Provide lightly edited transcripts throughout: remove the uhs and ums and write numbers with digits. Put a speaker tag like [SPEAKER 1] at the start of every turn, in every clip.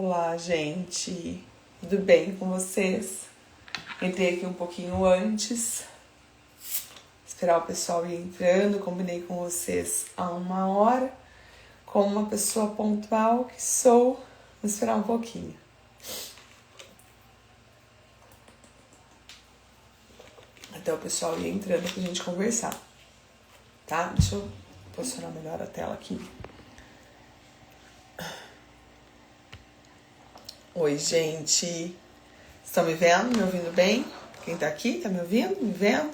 [SPEAKER 1] Olá, gente. Tudo bem com vocês? Entrei aqui um pouquinho antes. Esperar o pessoal ir entrando. Combinei com vocês há 1 hora. Como uma pessoa pontual que sou, vou esperar um pouquinho. Até o pessoal ir entrando pra gente conversar. Tá? Deixa eu posicionar melhor a tela aqui. Oi, gente. Estão me vendo? Me ouvindo bem? Quem tá aqui? Tá me ouvindo? Me vendo?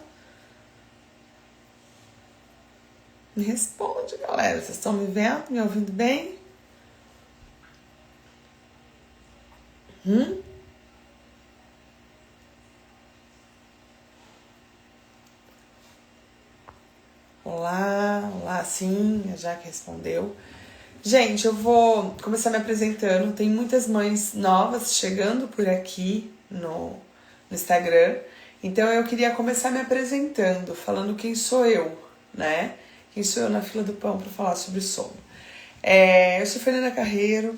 [SPEAKER 1] Me responde, galera. Vocês estão me vendo? Me ouvindo bem? Olá, sim, a Jaque respondeu. Gente, eu vou começar me apresentando. Tem muitas mães novas chegando por aqui no Instagram. Então eu queria começar me apresentando, falando quem sou eu, né? Quem sou eu na fila do pão para falar sobre sono. Eu sou Fernanda Carreiro,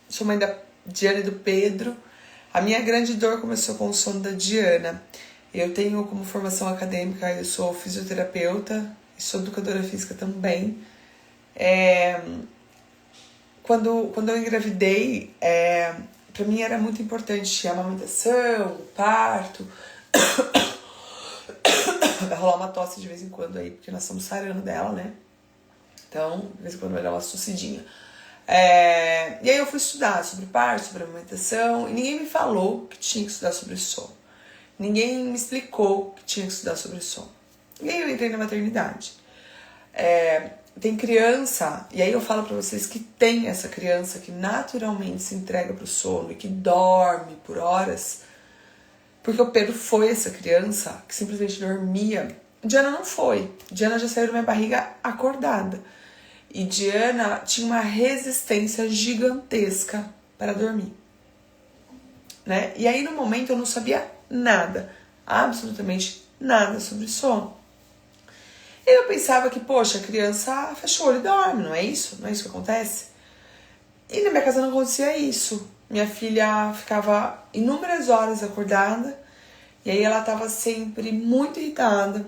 [SPEAKER 1] sou mãe da Diana e do Pedro. A minha grande dor começou com o sono da Diana. Eu tenho como formação acadêmica, eu sou fisioterapeuta e sou educadora física também. Quando eu engravidei, para mim era muito importante a amamentação, o parto. Vai rolar uma tosse de vez em quando aí, porque nós estamos sarando dela, né? Então, de vez em quando vai dar uma tossidinha. E aí eu fui estudar sobre parto, sobre amamentação, e ninguém me falou que tinha que estudar sobre sono. Ninguém me explicou que tinha que estudar sobre sono. E aí eu entrei na maternidade. Tem criança, e aí eu falo pra vocês que tem essa criança que naturalmente se entrega pro sono e que dorme por horas, porque o Pedro foi essa criança que simplesmente dormia. Diana não foi. Diana já saiu da minha barriga acordada. E Diana tinha uma resistência gigantesca para dormir, né? E aí no momento eu não sabia nada, absolutamente nada sobre sono. E eu pensava que, poxa, a criança fecha o olho e dorme, não é isso? Não é isso que acontece? E na minha casa não acontecia isso. Minha filha ficava inúmeras horas acordada, e aí ela estava sempre muito irritada.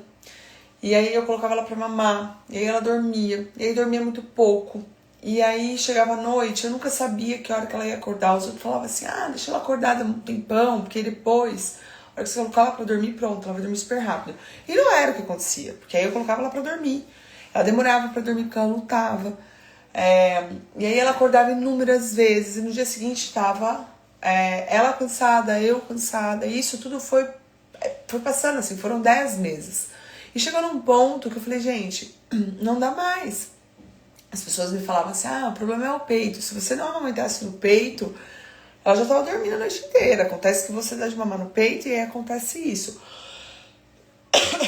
[SPEAKER 1] E aí eu colocava ela pra mamar, e aí ela dormia, e aí dormia muito pouco. E aí chegava a noite, eu nunca sabia que hora que ela ia acordar. Os outros falavam assim, deixa ela acordada um tempão, porque depois, a hora que você colocava ela pra dormir, pronto, ela vai dormir super rápido. E não era o que acontecia, porque aí eu colocava ela pra dormir. Ela demorava pra dormir porque ela lutava. E aí ela acordava inúmeras vezes, e no dia seguinte tava ela cansada, eu cansada. E isso tudo foi passando assim, foram 10 meses. E chegou num ponto que eu falei, gente, não dá mais. As pessoas me falavam assim, o problema é o peito. Se você não amamentasse no peito, ela já estava dormindo a noite inteira. Acontece que você dá de mamar no peito e aí acontece isso.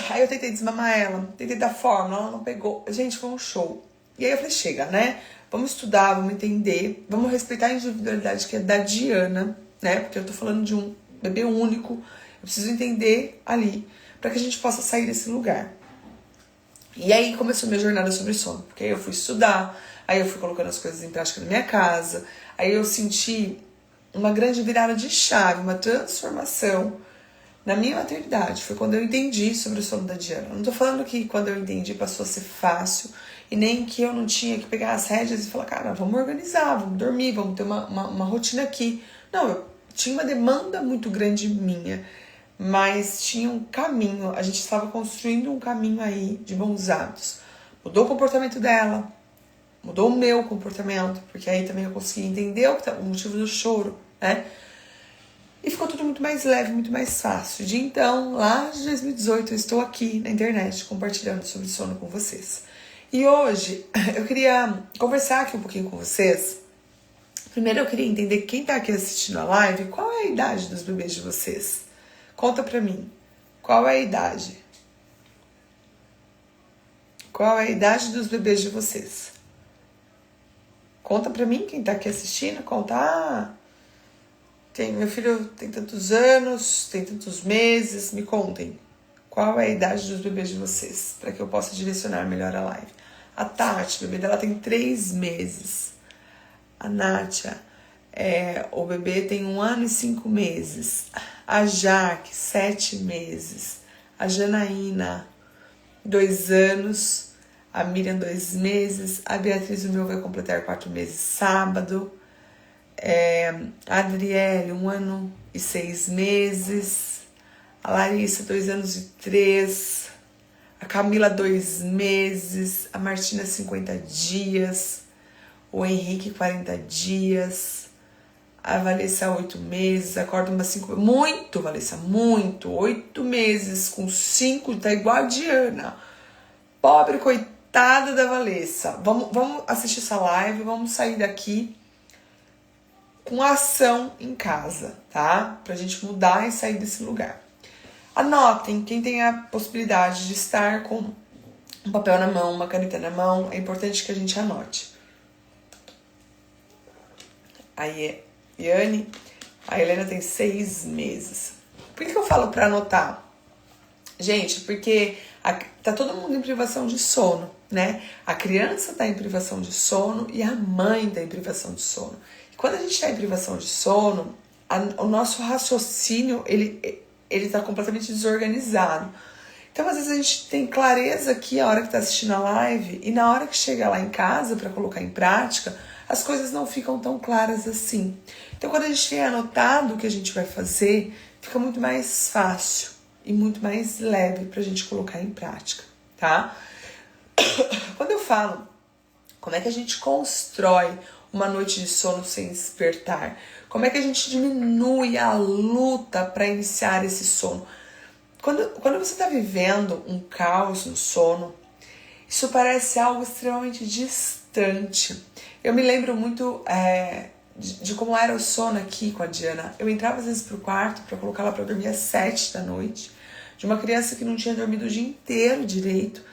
[SPEAKER 1] Aí eu tentei desmamar ela, tentei dar fórmula, ela não pegou. Gente, foi um show. E aí eu falei, chega, né? Vamos estudar, vamos entender, vamos respeitar a individualidade que é da Diana, né? Porque eu tô falando de um bebê único. Eu preciso entender ali, para que a gente possa sair desse lugar. E aí começou minha jornada sobre sono, porque aí eu fui estudar, aí eu fui colocando as coisas em prática na minha casa, aí eu senti uma grande virada de chave, uma transformação na minha maternidade. Foi quando eu entendi sobre o sono da Diana. Eu não tô falando que quando eu entendi passou a ser fácil, e nem que eu não tinha que pegar as rédeas e falar, cara, vamos organizar, vamos dormir, vamos ter uma rotina aqui. Não, eu tinha uma demanda muito grande minha, mas tinha um caminho, a gente estava construindo um caminho aí de bons hábitos. Mudou o comportamento dela, mudou o meu comportamento, porque aí também eu consegui entender o motivo do choro, né? E ficou tudo muito mais leve, muito mais fácil. De então, lá de 2018, eu estou aqui na internet compartilhando sobre sono com vocês. E hoje eu queria conversar aqui um pouquinho com vocês. Primeiro eu queria entender quem está aqui assistindo a live, qual é a idade dos bebês de vocês? Conta pra mim, qual é a idade? Qual é a idade dos bebês de vocês? Conta pra mim, quem tá aqui assistindo, conta. Meu filho tem tantos anos, tem tantos meses, me contem. Qual é a idade dos bebês de vocês? Pra que eu possa direcionar melhor a live. A Tati, o bebê dela tem 3 meses. A Nátia, o bebê tem 1 ano e 5 meses. A Jaque, 7 meses. A Janaína, 2 anos. A Miriam, 2 meses. A Beatriz, o meu, vai completar 4 meses sábado. A Adriele, 1 ano e 6 meses. A Larissa, 2 anos e 3. A Camila, 2 meses. A Martina, 50 dias. O Henrique, 40 dias. A Valessa, 8 meses. A Córdoba, 5 meses. Muito, Valessa, muito. 8 meses com 5, tá igual a Diana. Pobre, coitada da Valessa. Vamos assistir essa live, vamos sair daqui com ação em casa, tá? Pra gente mudar e sair desse lugar. Anotem, quem tem a possibilidade de estar com um papel na mão, uma caneta na mão, é importante que a gente anote. Aí, Yane, a Helena tem 6 meses. Por que eu falo pra anotar? Gente, porque tá todo mundo em privação de sono, né? A criança tá em privação de sono e a mãe tá em privação de sono. E quando a gente tá em privação de sono, o nosso raciocínio, ele tá completamente desorganizado. Então, às vezes, a gente tem clareza aqui a hora que tá assistindo a live e na hora que chega lá em casa para colocar em prática, as coisas não ficam tão claras assim. Então, quando a gente tem anotado o que a gente vai fazer, fica muito mais fácil e muito mais leve pra gente colocar em prática, tá? Quando eu falo como é que a gente constrói uma noite de sono sem despertar, como é que a gente diminui a luta para iniciar esse sono. Quando você está vivendo um caos no sono, isso parece algo extremamente distante. Eu me lembro muito de como era o sono aqui com a Diana. Eu entrava às vezes pro quarto para colocar ela para dormir às 7 da noite, de uma criança que não tinha dormido o dia inteiro direito.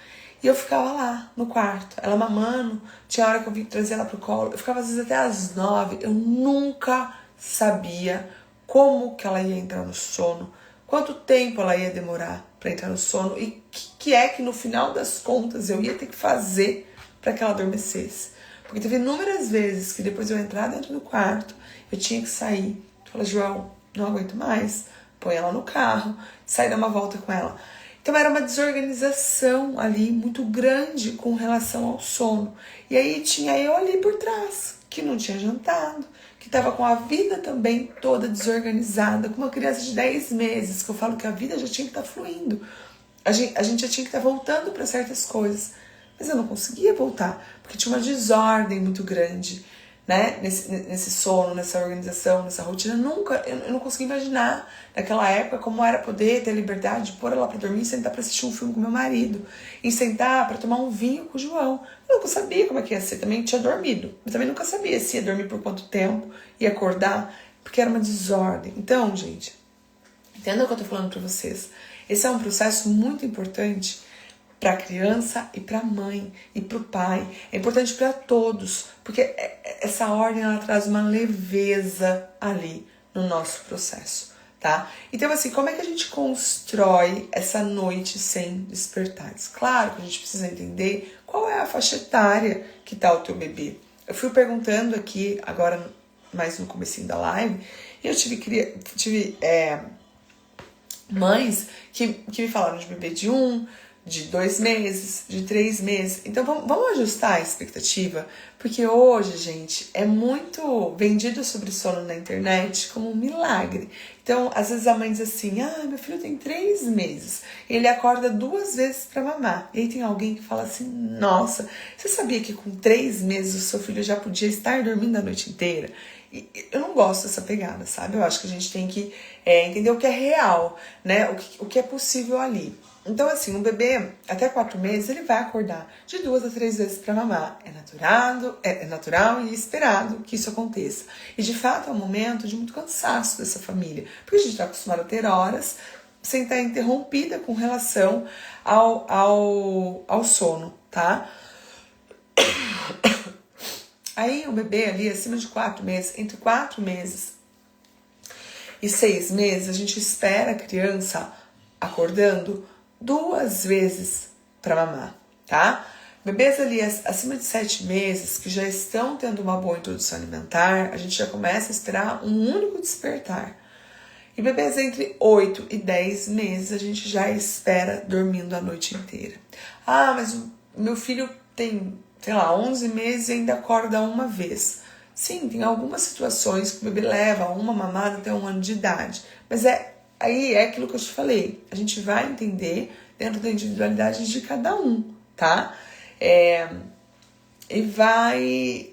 [SPEAKER 1] E eu ficava lá no quarto, ela mamando, tinha hora que eu vim trazer ela pro colo, eu ficava às vezes até às 9, eu nunca sabia como que ela ia entrar no sono, quanto tempo ela ia demorar para entrar no sono e que é que no final das contas eu ia ter que fazer para que ela adormecesse. Porque teve inúmeras vezes que depois de eu entrar dentro do quarto, eu tinha que sair. Eu falei, João, não aguento mais, põe ela no carro, sai dar uma volta com ela. Então era uma desorganização ali muito grande com relação ao sono. E aí tinha eu ali por trás, que não tinha jantado, que estava com a vida também toda desorganizada, com uma criança de 10 meses, que eu falo que a vida já tinha que estar fluindo. A gente já tinha que estar voltando para certas coisas. Mas eu não conseguia voltar, porque tinha uma desordem muito grande, né? Nesse sono, nessa organização, nessa rotina. Eu não conseguia imaginar naquela época como era poder ter a liberdade de pôr ela pra dormir e sentar pra assistir um filme com meu marido. E sentar pra tomar um vinho com o João. Eu nunca sabia como é que ia ser. Também tinha dormido. Mas também nunca sabia se ia dormir por quanto tempo, ia acordar, porque era uma desordem. Então, gente, entenda o que eu tô falando pra vocês. Esse é um processo muito importante para a criança e para a mãe e para o pai. É importante para todos, porque essa ordem ela traz uma leveza ali no nosso processo, tá? Então, assim, como é que a gente constrói essa noite sem despertares? Claro que a gente precisa entender qual é a faixa etária que tá o teu bebê. Eu fui perguntando aqui, agora mais no comecinho da live, e eu tive mães que me falaram de bebê de 1, de 2 meses, de 3 meses. Então vamos ajustar a expectativa, porque hoje, gente, é muito vendido sobre sono na internet como um milagre. Então, às vezes a mãe diz assim, meu filho tem 3 meses, ele acorda 2 vezes para mamar. E aí tem alguém que fala assim, nossa, você sabia que com 3 meses o seu filho já podia estar dormindo a noite inteira? E eu não gosto dessa pegada, sabe? Eu acho que a gente tem que entender o que é real, né? O que é possível ali. Então, assim, um bebê até 4 meses, ele vai acordar de 2 a 3 vezes para mamar. É natural e esperado que isso aconteça. E, de fato, é um momento de muito cansaço dessa família. Porque a gente está acostumado a ter horas sem estar interrompida com relação ao sono, tá? Aí, o bebê ali, acima de 4 meses, entre 4 meses e 6 meses, a gente espera a criança acordando 2 vezes para mamar, tá? Bebês ali acima de 7 meses que já estão tendo uma boa introdução alimentar, a gente já começa a esperar um único despertar. E bebês entre 8 e 10 meses a gente já espera dormindo a noite inteira. Ah, mas o meu filho tem, sei lá, 11 meses e ainda acorda uma vez. Sim, tem algumas situações que o bebê leva uma mamada até 1 ano de idade. Mas aí é aquilo que eu te falei. A gente vai entender dentro da individualidade de cada um, tá? E vai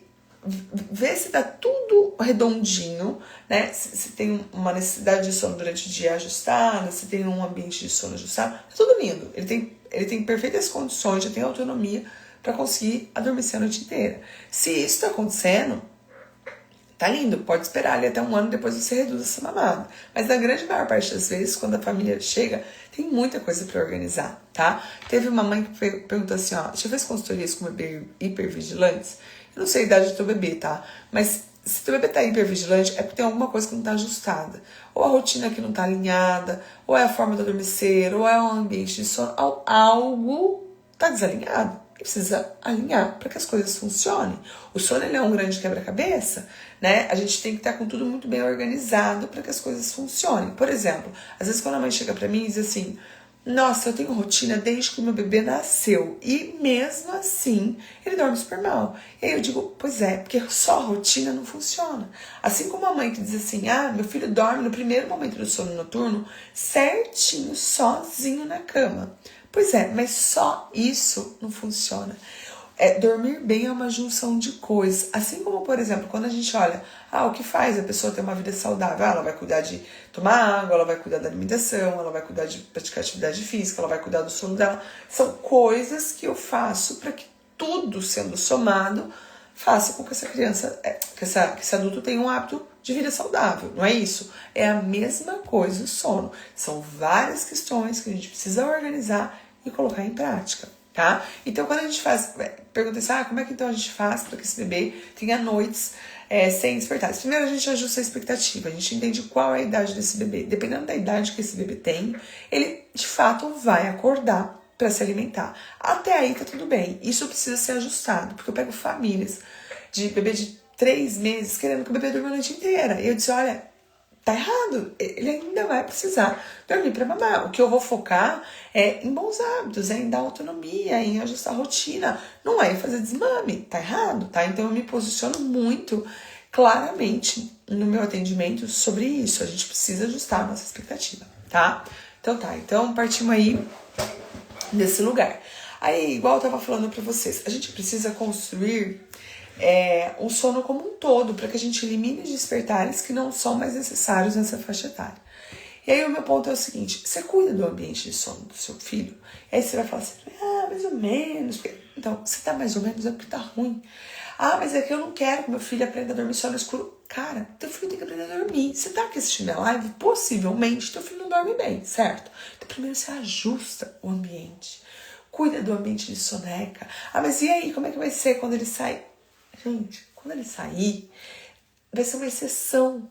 [SPEAKER 1] ver se tá tudo redondinho, né? Se tem uma necessidade de sono durante o dia ajustada, se tem um ambiente de sono ajustado, tá tudo lindo. Ele tem perfeitas condições, já tem autonomia para conseguir adormecer a noite inteira. Se isso tá acontecendo, tá lindo, pode esperar ali até 1 ano, depois você reduz essa mamada. Mas na grande maior parte das vezes, quando a família chega, tem muita coisa para organizar, tá? Teve uma mãe que perguntou assim, ó, já fez consultorias com bebê hipervigilantes? Eu não sei a idade do teu bebê, tá? Mas se teu bebê tá hipervigilante, é porque tem alguma coisa que não tá ajustada. Ou a rotina que não tá alinhada, ou é a forma de adormecer, ou é um ambiente de sono, algo tá desalinhado. E precisa alinhar para que as coisas funcionem. O sono ele é um grande quebra-cabeça, né? A gente tem que estar com tudo muito bem organizado para que as coisas funcionem. Por exemplo, às vezes quando a mãe chega para mim e diz assim, nossa, eu tenho rotina desde que o meu bebê nasceu e mesmo assim ele dorme super mal. E aí eu digo, pois é, porque só a rotina não funciona. Assim como a mãe que diz assim, ah, meu filho dorme no primeiro momento do sono noturno certinho, sozinho na cama. Pois é, mas só isso não funciona. Dormir bem é uma junção de coisas. Assim como, por exemplo, quando a gente olha, o que faz a pessoa ter uma vida saudável? Ela vai cuidar de tomar água, ela vai cuidar da alimentação, ela vai cuidar de praticar atividade física, ela vai cuidar do sono dela. São coisas que eu faço para que tudo sendo somado faça com que essa criança, que esse adulto tenha um hábito de vida saudável, não é isso? É a mesma coisa o sono. São várias questões que a gente precisa organizar e colocar em prática, tá? Então, quando a gente pergunta assim, como é que então a gente faz para que esse bebê tenha noites sem despertar? Primeiro, a gente ajusta a expectativa, a gente entende qual é a idade desse bebê. Dependendo da idade que esse bebê tem, ele, de fato, vai acordar para se alimentar. Até aí tá tudo bem. Isso precisa ser ajustado, porque eu pego famílias de bebê de 3 meses querendo que o bebê durma a noite inteira. E eu disse, olha, tá errado. Ele ainda vai precisar dormir para mamar. O que eu vou focar é em bons hábitos, em dar autonomia, em ajustar a rotina. Não é em fazer desmame. Tá errado, tá? Então eu me posiciono muito claramente no meu atendimento sobre isso. A gente precisa ajustar a nossa expectativa, tá? Então tá. Então partimos aí desse lugar. Aí, igual eu tava falando pra vocês, a gente precisa construir o sono como um todo, para que a gente elimine despertares que não são mais necessários nessa faixa etária. E aí o meu ponto é o seguinte, você cuida do ambiente de sono do seu filho, e aí você vai falar assim, mais ou menos, então, se tá mais ou menos é porque tá ruim. Mas é que eu não quero que meu filho aprenda a dormir só no escuro. Cara, teu filho tem que aprender a dormir. Você tá aqui assistindo a live, possivelmente teu filho não dorme bem, certo? Então primeiro você ajusta o ambiente. Cuida do ambiente de soneca. Mas e aí, como é que vai ser quando ele sai? Gente, quando ele sair, vai ser uma exceção.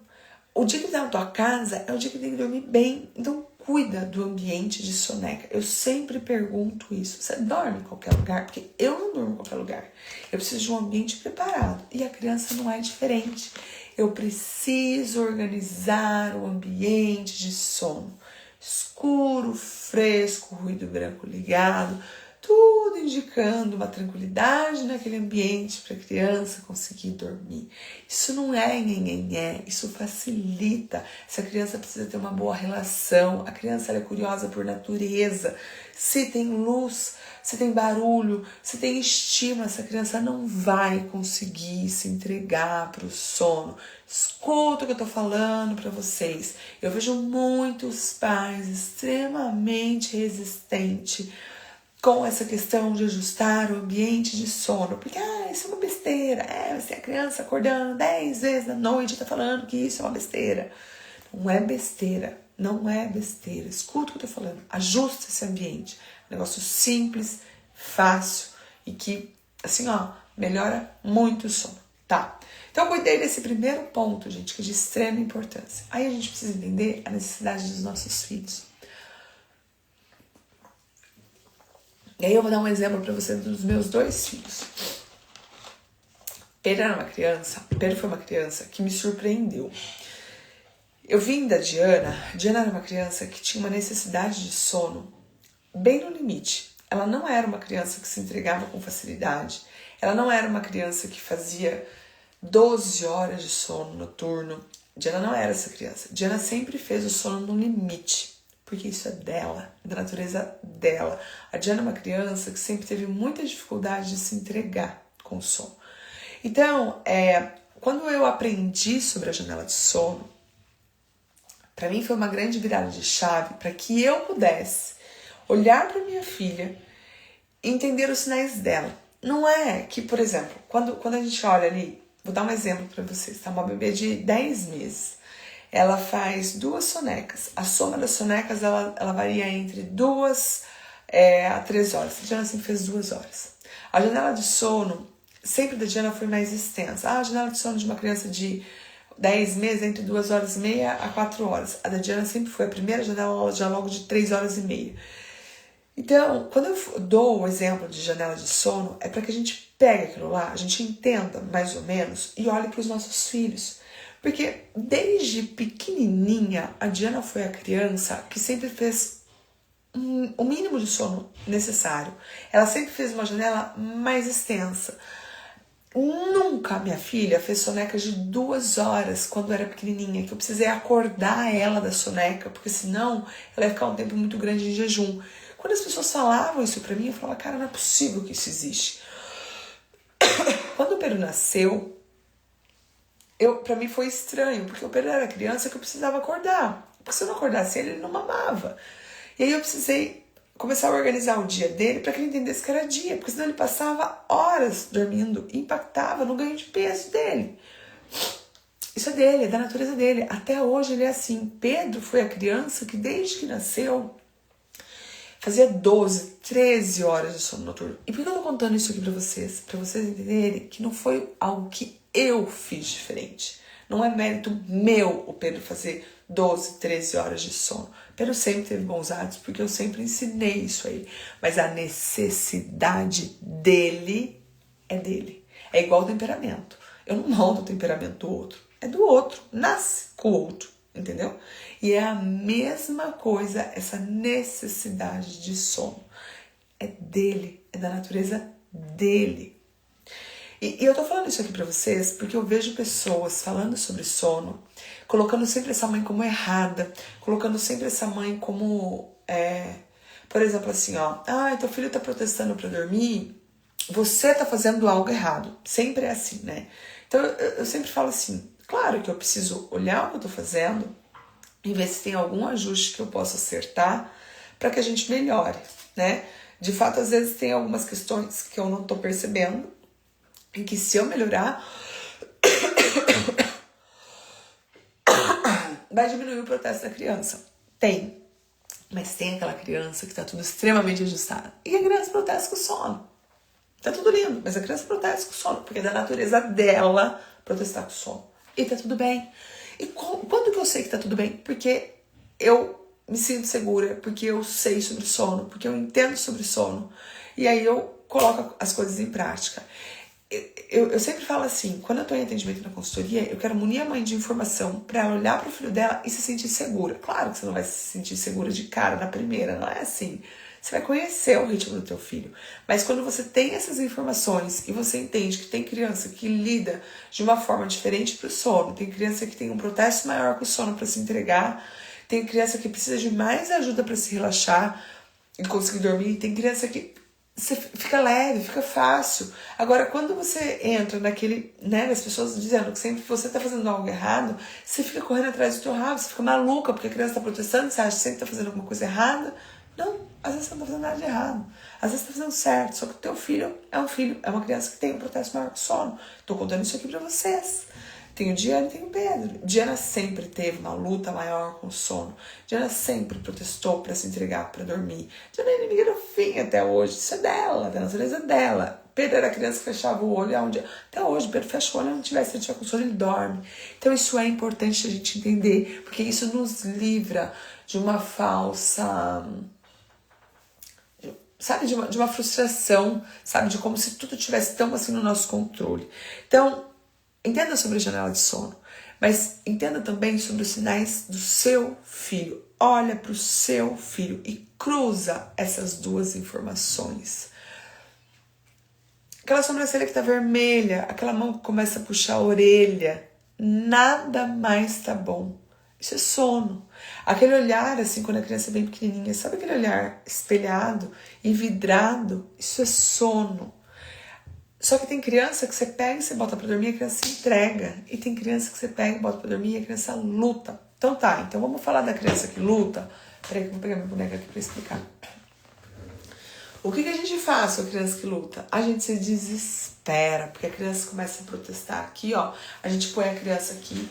[SPEAKER 1] O dia que ele tá na tua casa é o dia que ele tem que dormir bem. Então, cuida do ambiente de soneca. Eu sempre pergunto isso. Você dorme em qualquer lugar? Porque eu não durmo em qualquer lugar. Eu preciso de um ambiente preparado. E a criança não é diferente. Eu preciso organizar o ambiente de sono. Escuro, fresco, ruído branco ligado. Tudo indicando uma tranquilidade naquele ambiente para a criança conseguir dormir. Isso não é nhenhenhé, isso facilita. Essa criança precisa ter uma boa relação. A criança é curiosa por natureza. Se tem luz, se tem barulho, se tem estímulo, essa criança não vai conseguir se entregar para o sono. Escuta o que eu tô falando para vocês. Eu vejo muitos pais extremamente resistentes com essa questão de ajustar o ambiente de sono. Porque, isso é uma besteira. Você é a criança acordando 10 vezes na noite e tá falando que isso é uma besteira. Não é besteira. Não é besteira. Escuta o que eu tô falando. Ajusta esse ambiente. Negócio simples, fácil e que, assim, melhora muito o sono. Tá? Então, eu cuidei desse primeiro ponto, gente, que é de extrema importância. Aí a gente precisa entender a necessidade dos nossos filhos. E aí eu vou dar um exemplo para você dos meus 2 filhos. Pedro foi uma criança que me surpreendeu. Eu vim da Diana era uma criança que tinha uma necessidade de sono bem no limite. Ela não era uma criança que se entregava com facilidade, ela não era uma criança que fazia 12 horas de sono noturno. Diana não era essa criança. Diana sempre fez o sono no limite, porque isso é dela, da natureza dela. A Diana é uma criança que sempre teve muita dificuldade de se entregar com o sono. Então, quando eu aprendi sobre a janela de sono, para mim foi uma grande virada de chave para que eu pudesse olhar para minha filha e entender os sinais dela. Não é que, por exemplo, quando a gente olha ali, vou dar um exemplo para vocês, tá? Uma bebê de 10 meses, ela faz 2 sonecas. A soma das sonecas, ela varia entre 2 a 3 horas. A Diana sempre fez 2 horas. A janela de sono, sempre da Diana foi mais extensa. A janela de sono de uma criança de 10 meses, entre 2 horas e meia a 4 horas. A da Diana sempre foi a primeira janela, já logo de 3 horas e meia. Então, quando eu dou o exemplo de janela de sono, é para que a gente pegue aquilo lá, a gente entenda mais ou menos e olhe para os nossos filhos. Porque desde pequenininha, a Diana foi a criança que sempre fez o mínimo de sono necessário. Ela sempre fez uma janela mais extensa. Nunca minha filha fez soneca de 2 horas quando era pequenininha, que eu precisei acordar ela da soneca, porque senão ela ia ficar um tempo muito grande em jejum. Quando as pessoas falavam isso pra mim, eu falava, cara, não é possível que isso existe. Quando o Pedro nasceu, pra mim foi estranho, porque o Pedro era criança que eu precisava acordar. Porque se eu não acordasse ele não mamava. E aí eu precisei começar a organizar o dia dele para que ele entendesse que era dia, porque senão ele passava horas dormindo e impactava no ganho de peso dele. Isso é dele, é da natureza dele. Até hoje ele é assim. Pedro foi a criança que desde que nasceu fazia 12, 13 horas de sono noturno. E por que eu tô contando isso aqui pra vocês? Pra vocês entenderem que não foi algo que eu fiz diferente. Não é mérito meu o Pedro fazer 12, 13 horas de sono. Pedro sempre teve bons hábitos porque eu sempre ensinei isso a ele. Mas a necessidade dele é dele. É igual ao temperamento. Eu não moldo o temperamento do outro. É do outro. Nasce com o outro. Entendeu? E é a mesma coisa, essa necessidade de sono. É dele, é da natureza dele. E eu tô falando isso aqui pra vocês porque eu vejo pessoas falando sobre sono, colocando sempre essa mãe como errada, colocando sempre essa mãe como, por exemplo, assim, ó, teu filho tá protestando pra dormir, você tá fazendo algo errado. Sempre é assim, né? Então eu sempre falo assim, claro que eu preciso olhar o que eu tô fazendo e ver se tem algum ajuste que eu possa acertar para que a gente melhore, né? De fato, às vezes tem algumas questões que eu não tô percebendo e que se eu melhorar vai diminuir o protesto da criança. Tem. Mas tem aquela criança que tá tudo extremamente ajustado. E a criança protesta com o sono. Tá tudo lindo, mas a criança protesta com o sono, porque é da natureza dela protestar com o sono. E tá tudo bem. E quando que eu sei que tá tudo bem? Porque eu me sinto segura, porque eu sei sobre sono, porque eu entendo sobre sono. E aí eu coloco as coisas em prática. Eu sempre falo assim, quando eu tô em atendimento na consultoria, eu quero munir a mãe de informação para ela olhar pro filho dela e se sentir segura. Claro que você não vai se sentir segura de cara na primeira, não é assim. Você vai conhecer o ritmo do teu filho. Mas quando você tem essas informações e você entende que tem criança que lida de uma forma diferente pro sono, tem criança que tem um protesto maior com o sono para se entregar, tem criança que precisa de mais ajuda para se relaxar e conseguir dormir, tem criança que você fica leve, fica fácil. Agora, quando você entra naquele, né, as pessoas dizendo que sempre você tá fazendo algo errado, você fica correndo atrás do teu rabo, você fica maluca porque a criança tá protestando, você acha que sempre tá fazendo alguma coisa errada. Não, às vezes você não tá fazendo nada de errado. Às vezes você tá fazendo certo, só que o teu filho, é uma criança que tem um protesto maior que sono. Tô contando isso aqui pra vocês. Tem o Diana e tem o Pedro. Diana sempre teve uma luta maior com o sono. Diana sempre protestou para se entregar, para dormir. Diana é inimiga do fim até hoje. Isso é dela, da natureza dela. Pedro era criança que fechava o olho. Até hoje, Pedro fecha o olho, se ele tiver com sono, ele dorme. Então isso é importante a gente entender, porque isso nos livra de uma falsa sabe, de uma frustração, sabe, de como se tudo tivesse tão assim no nosso controle. Então, entenda sobre a janela de sono, mas entenda também sobre os sinais do seu filho. Olha para o seu filho e cruza essas duas informações. Aquela sobrancelha que tá vermelha, aquela mão que começa a puxar a orelha, nada mais tá bom. Isso é sono. Aquele olhar, assim, quando a criança é bem pequenininha, sabe aquele olhar espelhado e vidrado? Isso é sono. Só que tem criança que você pega e você bota pra dormir e a criança se entrega. E tem criança que você pega e bota pra dormir e a criança luta. Então tá, então vamos falar da criança que luta. Peraí que eu vou pegar minha boneca aqui pra explicar. O que a gente faz com a criança que luta? A gente se desespera, porque a criança começa a protestar aqui, ó. A gente põe a criança aqui.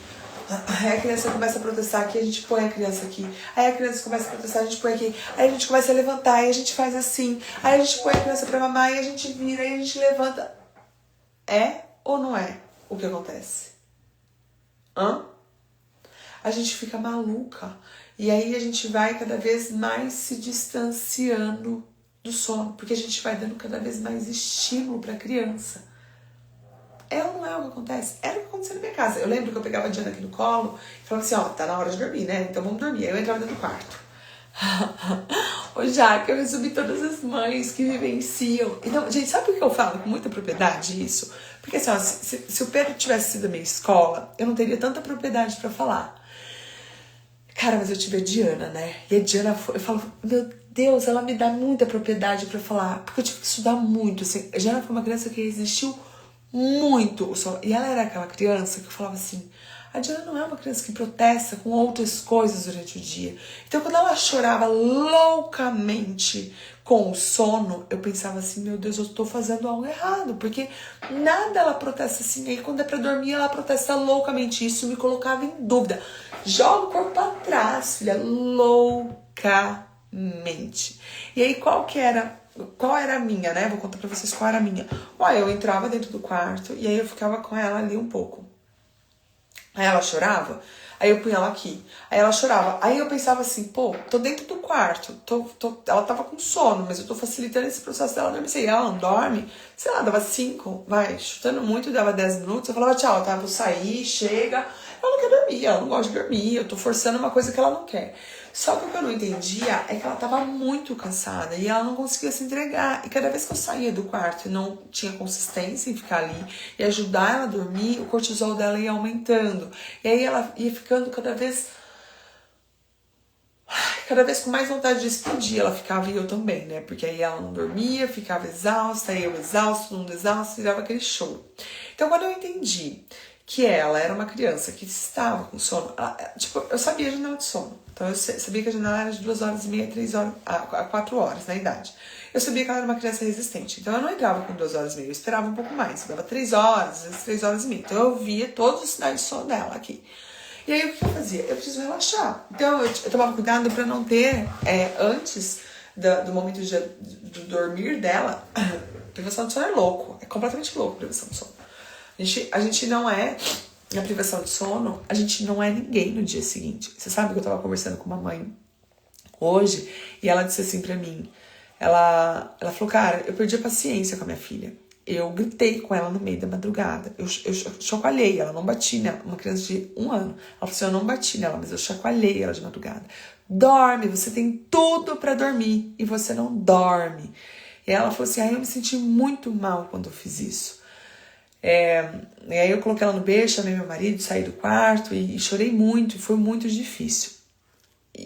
[SPEAKER 1] Aí a criança começa a protestar aqui, a gente põe a criança aqui. Aí a criança começa a protestar, a gente põe aqui. Aí a gente começa a levantar, aí a gente faz assim. Aí a gente põe a criança pra mamar, aí a gente vira, aí a gente levanta. É ou não é o que acontece? A gente fica maluca. E aí a gente vai cada vez mais se distanciando do sono, porque a gente vai dando cada vez mais estímulo pra criança. É ou não é o que acontece? Era o que acontecia na minha casa. Eu lembro que eu pegava a Diana aqui no colo e falava assim, ó, tá na hora de dormir, né? Então vamos dormir. Aí eu entrava dentro do quarto. Ô, Jaque, eu resumi todas as mães que vivenciam. Então, gente, sabe por que eu falo com muita propriedade isso? Porque assim, ó, se o Pedro tivesse sido a minha escola, eu não teria tanta propriedade pra falar. Cara, mas eu tive a Diana, né? E a Diana, eu falo, meu Deus, ela me dá muita propriedade pra falar. Porque eu tive que estudar muito, assim. A Diana foi uma criança que resistiu muito o sono. E ela era aquela criança que eu falava assim, a Diana não é uma criança que protesta com outras coisas durante o dia. Então, quando ela chorava loucamente com o sono, eu pensava assim, meu Deus, eu tô fazendo algo errado. Porque nada ela protesta assim. Aí, quando é pra dormir, ela protesta loucamente. Isso me colocava em dúvida. Joga o corpo pra trás, filha. Loucamente. E aí, qual era a minha, né? Vou contar pra vocês qual era a minha. Olha, eu entrava dentro do quarto e aí eu ficava com ela ali um pouco. Aí ela chorava, aí eu punha ela aqui. Aí ela chorava. Aí eu pensava assim, pô, tô dentro do quarto. Ela tava com sono, mas eu tô facilitando esse processo dela dormir. E ela não dorme, sei lá, dava 5, chutando muito, dava 10 minutos. Eu falava, tchau, tá, vou sair, chega. Ela não quer dormir, ela não gosta de dormir. Eu tô forçando uma coisa que ela não quer. Só que o que eu não entendia é que ela tava muito cansada e ela não conseguia se entregar. E cada vez que eu saía do quarto e não tinha consistência em ficar ali e ajudar ela a dormir, o cortisol dela ia aumentando. E aí ela ia ficando cada vez com mais vontade de explodir. Ela ficava e eu também, né? Porque aí ela não dormia, ficava exausta, aí eu exausto, todo mundo exausto, e dava aquele show. Então quando eu entendi que ela era uma criança que estava com sono, eu sabia a janela de sono. Então eu sabia que a janela era de 2h30, 3 horas, a 4 horas na idade. Eu sabia que ela era uma criança resistente. Então eu não entrava com 2h30, eu esperava um pouco mais. Eu dava 3 horas, às vezes 3h30. Então eu via todos os sinais de sono dela aqui. E aí o que eu fazia? Eu preciso relaxar. Então eu tomava cuidado para não ter, antes do momento do dormir dela, privação de sono é louco. É completamente louco a privação de sono. A gente não é, na privação de sono, a gente não é ninguém no dia seguinte. Você sabe que eu tava conversando com uma mãe hoje e ela disse assim pra mim, ela falou, cara, eu perdi a paciência com a minha filha. Eu gritei com ela no meio da madrugada. Eu chacoalhei ela, não bati nela. Uma criança de 1 ano. Ela falou assim, eu não bati nela, mas eu chacoalhei ela de madrugada. Dorme, você tem tudo pra dormir e você não dorme. E ela falou assim, eu me senti muito mal quando eu fiz isso. E aí eu coloquei ela no berço, chamei meu marido, saí do quarto e chorei muito, e foi muito difícil.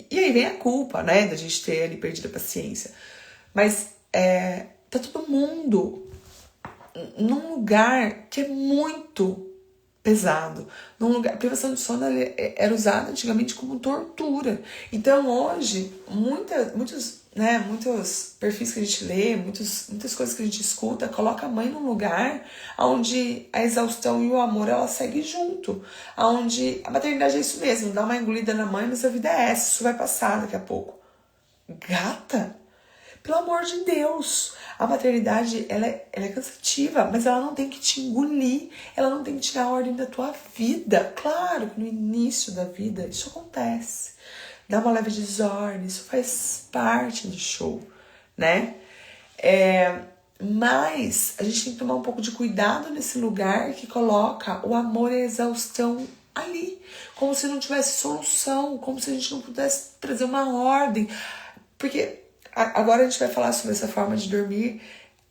[SPEAKER 1] E aí vem a culpa, né, da gente ter ali perdido a paciência. Mas tá todo mundo num lugar que é muito pesado. A privação de sono era usada antigamente como tortura. Então hoje, muitos perfis que a gente lê, muitas coisas que a gente escuta, coloca a mãe num lugar onde a exaustão e o amor ela segue junto. Onde a maternidade é isso mesmo, dá uma engolida na mãe, mas a vida é essa, isso vai passar daqui a pouco. Gata, pelo amor de Deus, a maternidade ela é cansativa, mas ela não tem que te engolir, ela não tem que tirar a ordem da tua vida. Claro que no início da vida isso acontece, dá uma leve desordem, isso faz parte do show, né? Mas a gente tem que tomar um pouco de cuidado nesse lugar que coloca o amor e a exaustão ali, como se não tivesse solução, como se a gente não pudesse trazer uma ordem. Porque agora a gente vai falar sobre essa forma de dormir.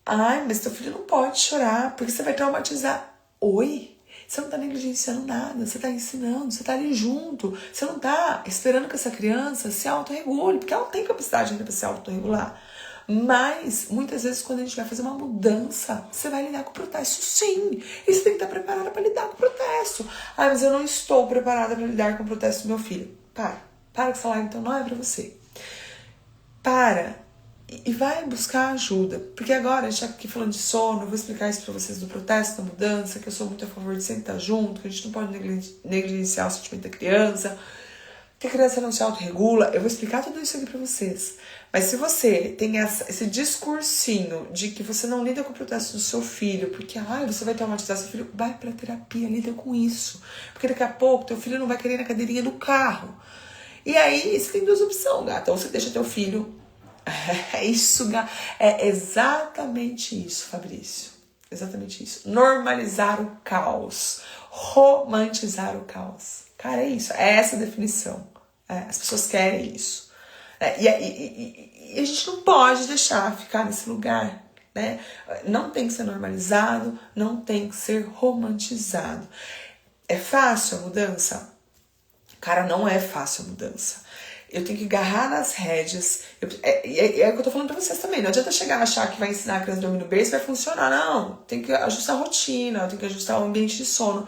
[SPEAKER 1] Ai, mas teu filho não pode chorar, porque você vai traumatizar. Oi? Você não tá negligenciando nada, você tá ensinando, você tá ali junto. Você não tá esperando que essa criança se autorregule, porque ela não tem capacidade ainda pra se autorregular. Mas, muitas vezes, quando a gente vai fazer uma mudança, você vai lidar com o protesto, sim. E você tem que estar preparada para lidar com o protesto. Ah, mas eu não estou preparada para lidar com o protesto do meu filho. Para com essa live, então não é para você. Para e vai buscar ajuda. Porque agora a gente tá aqui falando de sono, eu vou explicar isso pra vocês do protesto, da mudança, que eu sou muito a favor de sempre estar junto, que a gente não pode negligenciar o sentimento da criança, que a criança não se autorregula. Eu vou explicar tudo isso aqui pra vocês. Mas se você tem esse discursinho de que você não lida com o protesto do seu filho, porque você vai traumatizar seu filho, vai pra terapia, lida com isso. Porque daqui a pouco teu filho não vai querer ir na cadeirinha do carro. E aí você tem duas opções, gata. Ou você deixa teu filho. É isso, gata. É exatamente isso, Fabrício. Exatamente isso. Normalizar o caos. Romantizar o caos. Cara, é isso. É essa a definição. As pessoas querem isso. E a gente não pode deixar ficar nesse lugar, né? Não tem que ser normalizado, não tem que ser romantizado. É fácil a mudança? Cara, não é fácil a mudança. Eu tenho que agarrar nas rédeas. É o que eu tô falando pra vocês também. Não adianta chegar a achar que vai ensinar a criança a dormir no berço e vai funcionar. Não, tem que ajustar a rotina, tem que ajustar o ambiente de sono.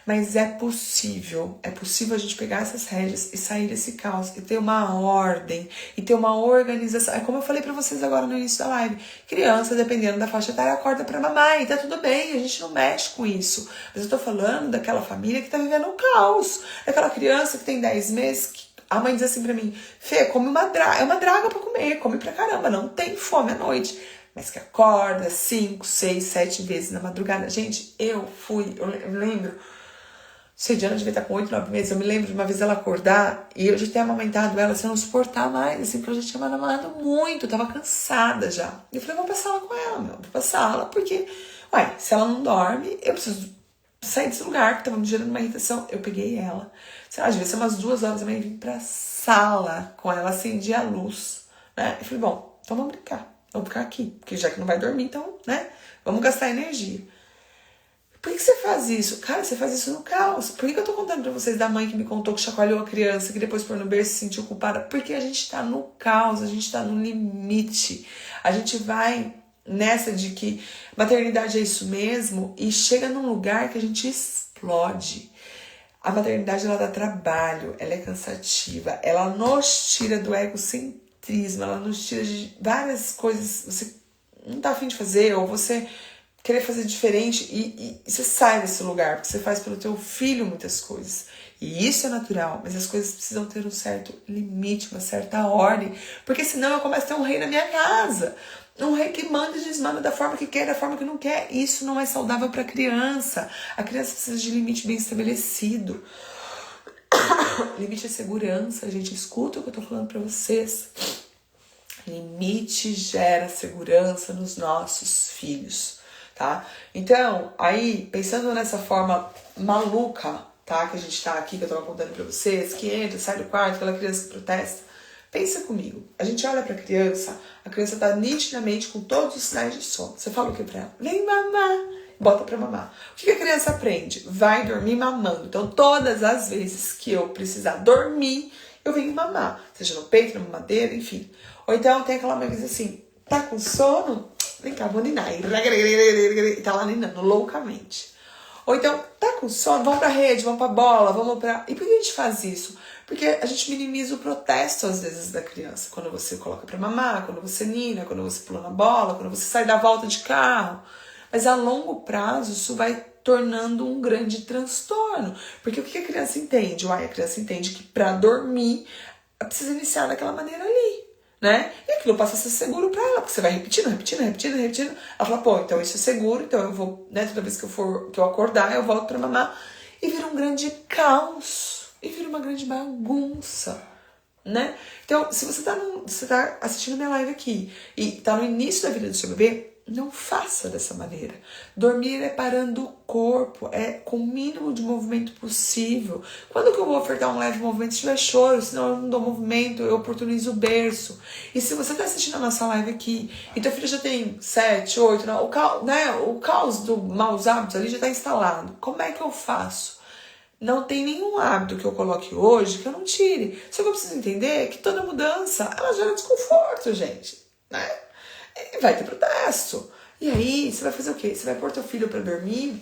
[SPEAKER 1] Mas é possível a gente pegar essas rédeas e sair desse caos e ter uma ordem e ter uma organização. É como eu falei pra vocês agora no início da live. Criança, dependendo da faixa etária, acorda pra mamar e tá tudo bem, a gente não mexe com isso. Mas eu tô falando daquela família que tá vivendo um caos. Daquela criança que tem 10 meses que a mãe diz assim pra mim: Fê, come uma draga. É uma draga pra comer, come pra caramba, não tem fome à noite. Mas que acorda 5, 6, 7 vezes na madrugada. Gente, eu lembro. Sediana devia estar com 8, 9 meses. Eu me lembro de uma vez ela acordar e eu já tinha amamentado ela sem não suportar mais, assim, porque eu já tinha amamado muito, eu tava cansada já. E eu falei, vou pra sala com ela, vou pra sala, porque, se ela não dorme, eu preciso sair desse lugar, que tava me gerando uma irritação. Eu peguei ela, sei lá, devia ser umas 2 horas da manhã, vim pra sala com ela, acendi a luz, né? Eu falei, bom, então vamos brincar, vamos ficar aqui, porque já que não vai dormir, então, né, vamos gastar energia. Por que você faz isso? Cara, você faz isso no caos. Por que eu tô contando pra vocês da mãe que me contou que chacoalhou a criança, que depois pôr no berço e se sentiu culpada? Porque a gente tá no caos, a gente tá no limite. A gente vai nessa de que maternidade é isso mesmo e chega num lugar que a gente explode. A maternidade, ela dá trabalho, ela é cansativa, ela nos tira do egocentrismo, ela nos tira de várias coisas. Você não tá afim de fazer, ou você querer fazer diferente e você sai desse lugar, porque você faz pelo teu filho muitas coisas. E isso é natural, mas as coisas precisam ter um certo limite, uma certa ordem, porque senão eu começo a ter um rei na minha casa. Um rei que manda e desmanda da forma que quer, da forma que não quer. Isso não é saudável para a criança. A criança precisa de limite bem estabelecido. Limite é segurança, gente. Escuta o que eu tô falando para vocês. Limite gera segurança nos nossos filhos. Tá? Então, aí, pensando nessa forma maluca, tá? Que a gente tá aqui, que eu tava contando pra vocês, que entra, sai do quarto, aquela criança que protesta. Pensa comigo. A gente olha pra criança, a criança tá nitidamente com todos os sinais de sono. Você fala o que pra ela? Vem mamar. Bota pra mamar. O que a criança aprende? Vai dormir mamando. Então, todas as vezes que eu precisar dormir, eu venho mamar. Seja no peito, na mamadeira, enfim. Ou então, tem aquela mãe que diz assim, tá com sono? Vem cá, vou ninar. E tá lá ninando loucamente. Ou então, tá com sono? Vamos pra rede, vamos pra bola, vamos pra... E por que a gente faz isso? Porque a gente minimiza o protesto, às vezes, da criança. Quando você coloca pra mamar, quando você nina, quando você pula na bola, quando você sai da volta de carro. Mas a longo prazo, isso vai tornando um grande transtorno. Porque o que a criança entende? A criança entende que pra dormir, precisa iniciar daquela maneira ali. Né? E aquilo passa a ser seguro pra ela, porque você vai repetindo. Ela fala, pô, então isso é seguro, então eu vou, né, toda vez que eu acordar, eu volto pra mamar. E vira um grande caos. E vira uma grande bagunça. né? Então, se você tá assistindo minha live aqui e tá no início da vida do seu bebê, não faça dessa maneira. Dormir é parando o corpo, é com o mínimo de movimento possível. Quando que eu vou ofertar um leve movimento? Se tiver choro, senão eu não dou movimento, eu oportunizo o berço. E se você tá assistindo a nossa live aqui e teu filho já tem 7, 8, o caos do maus hábitos ali já tá instalado, como é que eu faço? Não tem nenhum hábito que eu coloque hoje que eu não tire. Só que eu preciso entender que toda mudança, ela gera desconforto, gente, né? E vai ter protesto. E aí, você vai fazer o quê? Você vai pôr teu filho pra dormir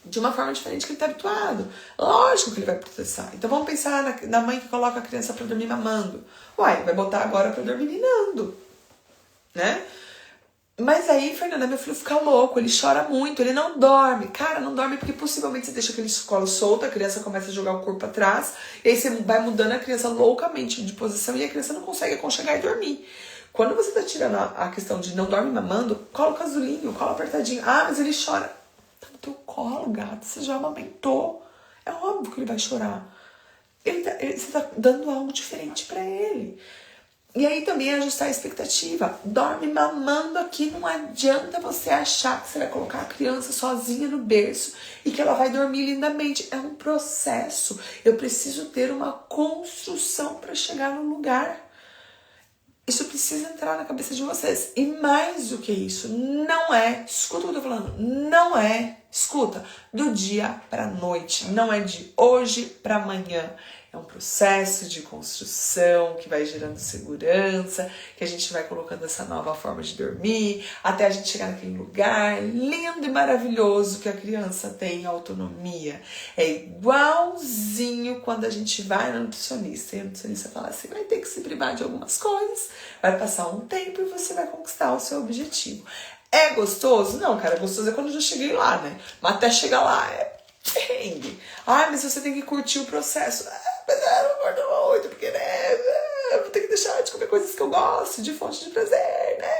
[SPEAKER 1] de uma forma diferente que ele tá habituado. Lógico que ele vai protestar. Então vamos pensar na mãe que coloca a criança pra dormir mamando. Uai, vai botar agora pra dormir ninando, né? Mas aí, Fernanda, meu filho fica louco, ele chora muito, ele não dorme. Cara, não dorme porque possivelmente você deixa aquele colo solto, a criança começa a jogar o corpo atrás, e aí você vai mudando a criança loucamente de posição e a criança não consegue aconchegar e dormir. Quando você tá tirando a questão de não dorme mamando, cola o casulinho, cola apertadinho. Ah, mas ele chora. Tá no teu colo, gato, você já amamentou. É óbvio que ele vai chorar. Você tá dando algo diferente pra ele. E aí também ajustar a expectativa. Dorme mamando aqui, não adianta você achar que você vai colocar a criança sozinha no berço e que ela vai dormir lindamente. É um processo. Eu preciso ter uma construção para chegar no lugar. Isso precisa entrar na cabeça de vocês. E mais do que isso, não é, escuta o que eu tô falando, não é, escuta, do dia pra noite, não é de hoje pra amanhã. É um processo de construção que vai gerando segurança, que a gente vai colocando essa nova forma de dormir, até a gente chegar naquele lugar lindo e maravilhoso que a criança tem autonomia. É igualzinho quando a gente vai na nutricionista e a nutricionista fala assim, vai ter que se privar de algumas coisas, vai passar um tempo e você vai conquistar o seu objetivo. É gostoso? Não, cara, gostoso é quando eu já cheguei lá, né? Mas até chegar lá é perrengue. Ah, mas você tem que curtir o processo. Mas eu não acordo muito, porque, né, eu vou ter que deixar de comer coisas que eu gosto, de fonte de prazer, né?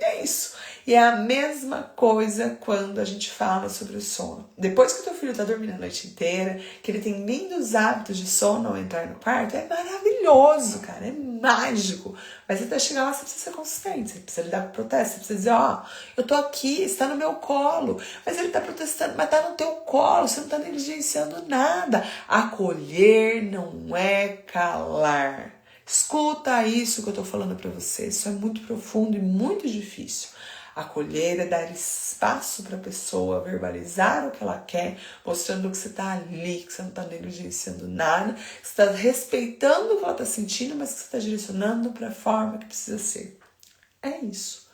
[SPEAKER 1] É isso. E é a mesma coisa quando a gente fala sobre o sono. Depois que o teu filho tá dormindo a noite inteira, que ele tem lindos hábitos de sono ao entrar no quarto, é maravilhoso, cara, é mágico. Mas até chegar lá, você precisa ser consistente, você precisa lidar com o protesto, você precisa dizer, ó, eu tô aqui, está no meu colo, mas ele tá protestando, mas tá no teu colo, você não tá negligenciando nada. Acolher não é calar. Escuta isso que eu tô falando pra você, isso é muito profundo e muito difícil. Acolher é dar espaço para a pessoa verbalizar o que ela quer, mostrando que você está ali, que você não está negligenciando nada, que você está respeitando o que ela está sentindo, mas que você está direcionando para a forma que precisa ser. É isso.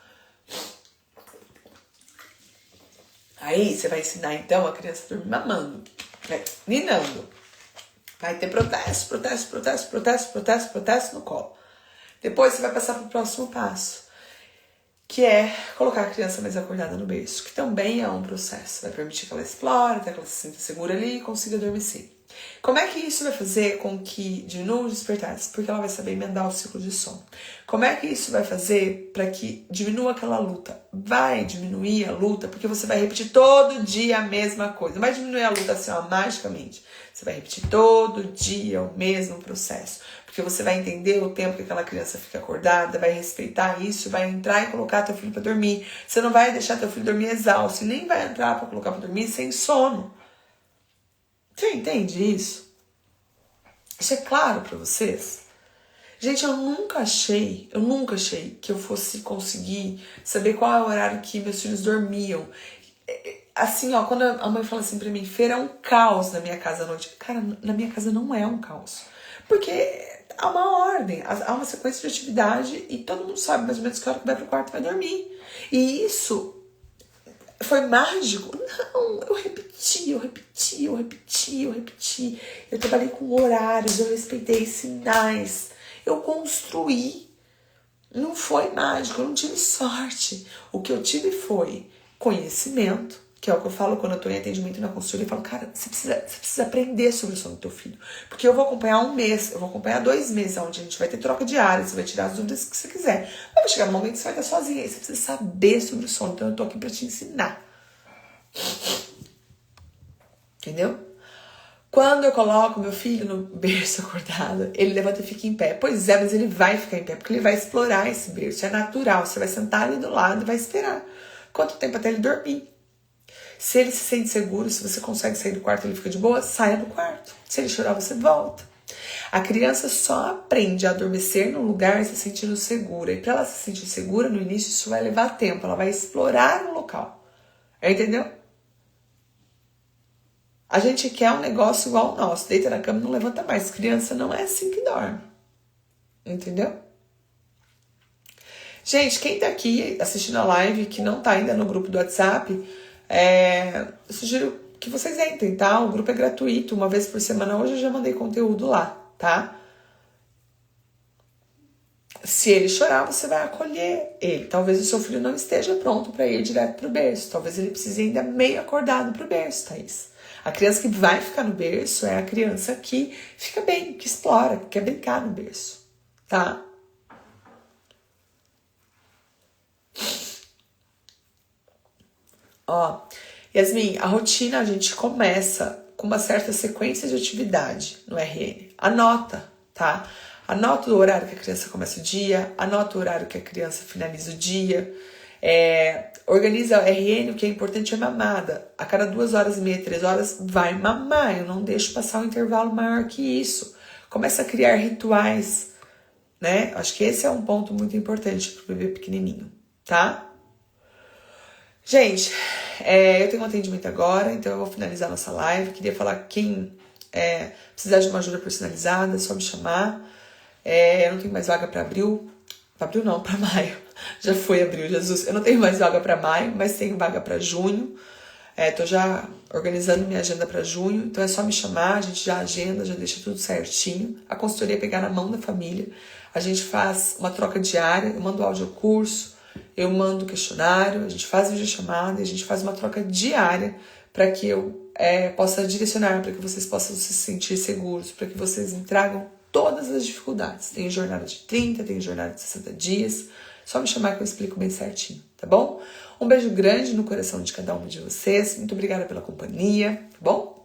[SPEAKER 1] Aí você vai ensinar então a criança a dormir mamando, ninando. Vai ter protesto no colo. Depois você vai passar para o próximo passo, que é colocar a criança mais acordada no berço, que também é um processo. Vai permitir que ela explore, até que ela se sinta segura ali e consiga adormecer. Como é que isso vai fazer com que diminua os despertares? Porque ela vai saber emendar o ciclo de sono. Como é que isso vai fazer para que diminua aquela luta? Vai diminuir a luta porque você vai repetir todo dia a mesma coisa. Não vai diminuir a luta assim, ó, magicamente. Você vai repetir todo dia o mesmo processo. Porque você vai entender o tempo que aquela criança fica acordada, vai respeitar isso, vai entrar e colocar teu filho para dormir. Você não vai deixar teu filho dormir exausto, nem vai entrar para colocar para dormir sem sono. Você entende isso? Isso é claro para vocês? Gente, eu nunca achei que eu fosse conseguir saber qual é o horário que meus filhos dormiam. Assim, ó, quando a mãe fala assim pra mim, Feira, é um caos na minha casa à noite. Cara, na minha casa não é um caos. Porque há uma ordem, há uma sequência de atividade e todo mundo sabe mais ou menos que hora que vai pro quarto e vai dormir. E isso foi mágico? Não, eu repeti. Eu trabalhei com horários, eu respeitei sinais, eu construí. Não foi mágico, eu não tive sorte. O que eu tive foi conhecimento, que é o que eu falo quando eu tô em atendimento na consultoria. Eu falo, cara, você precisa aprender sobre o sono do teu filho. Porque eu vou acompanhar 1 mês, eu vou acompanhar 2 meses, onde a gente vai ter troca diária, você vai tirar as dúvidas que você quiser. Mas vai chegar no momento que você vai estar sozinha, aí você precisa saber sobre o sono. Então eu tô aqui pra te ensinar. Entendeu? Quando eu coloco meu filho no berço acordado, ele levanta e fica em pé. Pois é, mas ele vai ficar em pé, porque ele vai explorar esse berço. É natural, você vai sentar ali do lado e vai esperar. Quanto tempo até ele dormir? Se ele se sente seguro, se você consegue sair do quarto e ele fica de boa, saia do quarto. Se ele chorar, você volta. A criança só aprende a adormecer num lugar se sentindo segura. E para ela se sentir segura, no início, isso vai levar tempo. Ela vai explorar o local. Entendeu? A gente quer um negócio igual ao nosso. Deita na cama e não levanta mais. Criança não é assim que dorme. Entendeu? Gente, quem tá aqui assistindo a live, que não tá ainda no grupo do WhatsApp, eu sugiro que vocês entrem, tá? O grupo é gratuito, uma vez por semana. Hoje eu já mandei conteúdo lá, tá? Se ele chorar, você vai acolher ele. Talvez o seu filho não esteja pronto para ir direto pro berço. Talvez ele precise ainda meio acordado pro berço, Thaís. A criança que vai ficar no berço é a criança que fica bem, que explora, que quer brincar no berço, tá? Ó, Yasmin, a rotina a gente começa com uma certa sequência de atividade no RN. Anota, tá? Anota o horário que a criança começa o dia, anota o horário que a criança finaliza o dia. Organiza o RN, o que é importante é mamada. A cada 2h30, 3 horas, vai mamar. Eu não deixo passar um intervalo maior que isso. Começa a criar rituais, né? Acho que esse é um ponto muito importante pro bebê pequenininho, tá? Gente, eu tenho um atendimento agora, então eu vou finalizar nossa live. Queria falar que quem precisar de uma ajuda personalizada, é só me chamar. Eu não tenho mais vaga para abril. Para abril não, para maio. Já foi abril, Jesus. Eu não tenho mais vaga para maio, mas tenho vaga para junho. Tô já organizando minha agenda para junho, então é só me chamar, a gente já agenda, já deixa tudo certinho. A consultoria é pegar na mão da família. A gente faz uma troca diária, eu mando áudio curso, eu mando questionário, a gente faz videochamada, a gente faz uma troca diária para que eu possa direcionar, para que vocês possam se sentir seguros, para que vocês tragam todas as dificuldades. Tem jornada de 30, tem jornada de 60 dias. Só me chamar que eu explico bem certinho, tá bom? Um beijo grande no coração de cada um de vocês. Muito obrigada pela companhia, tá bom?